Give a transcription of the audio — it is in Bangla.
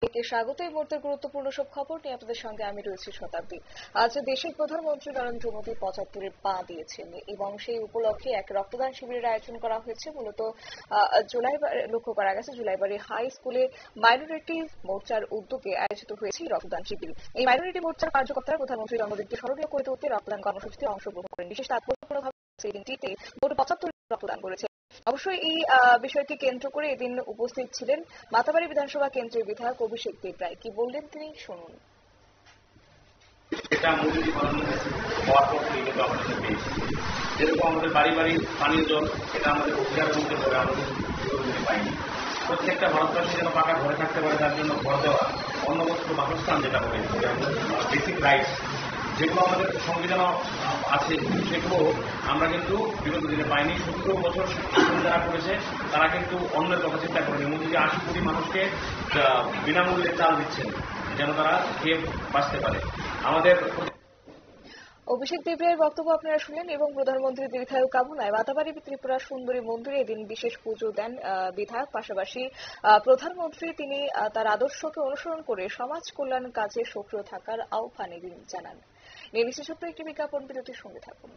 একে স্বাগত। এই মুহূর্তের গুরুত্বপূর্ণ সব খবর নিয়ে আপনাদের সঙ্গে আমি রয়েছি শতাব্দী। আজ দেশের প্রধানমন্ত্রী নরেন্দ্র মোদী 75-এ পা দিয়েছেন এবং সেই উপলক্ষে এক রক্তদান শিবিরের আয়োজন করা হয়েছে। মূলত লক্ষ্য করা গেছে জুলাইবাড়ি হাই স্কুলে মাইনরিটি মোর্চার উদ্যোগে আয়োজিত হয়েছে এই রক্তদান শিবির। এই মাইনরিটি মোর্চার কার্যকর্তারা প্রধানমন্ত্রীর জন্মদিনকে স্মরণীয় করে তুলতে রক্তদান কর্মসূচিতে অংশগ্রহণ করেন। বিশেষ তাৎপর্যপূর্ণভাবে সেই দিনটিতে মোট 75 রক্তদান করেছে। অবশ্যই এই বিষয়কে কেন্দ্র করে এদিন উপস্থিত ছিলেন মাতাবাড়ি বিধানসভা কেন্দ্রের বিধায়ক অভিষেক দেবরায়। কি বললেন তিনি শুনুন। এটা মোদী হওয়ার পর থেকে আমরা পেয়েছি, যেরকম আমাদের বাড়ি বাড়ি পানীয় জল, এটা আমাদের অধিকারের মধ্যে পড়ে, আমাদের পাইনি। প্রত্যেকটা ভারতবাসী যেন পাকা ঘরে থাকতে পারে, তার জন্য ঘর দেওয়া, অন্ন বস্ত্র বাসস্থান যেটা বলে বেসিক রাইটস, যেগুলো আমাদের সংবিধান আছে, সেগুলো আমরা কিন্তু বিগত দিনে পাইনি। 17 বছর যারা করেছে তারা কিন্তু অন্যের কথা চিন্তা করেনি। মোদী 80 কোটি মানুষকে বিনামূল্যে চাল দিচ্ছেন যেন তারা খেয়ে বাঁচতে পারে। আমাদের অভিষেক দেবরায়ের বক্তব্য আপনারা শুনলেন এবং প্রধানমন্ত্রীর দীর্ঘায়ু কামনায় মাতাবাড়ি ত্রিপুরা সুন্দরী মন্দিরে এদিন বিশেষ পুজো দেন বিধায়ক। পাশাপাশি প্রধানমন্ত্রী তিনি তার আদর্শকে অনুসরণ করে সমাজ কল্যাণ কাজে সক্রিয় থাকার আহ্বান এদিন জানান। নিয়ে নিচ্ছে ছোট্ট একটি বিজ্ঞাপন বিরতির সঙ্গে থাকুন।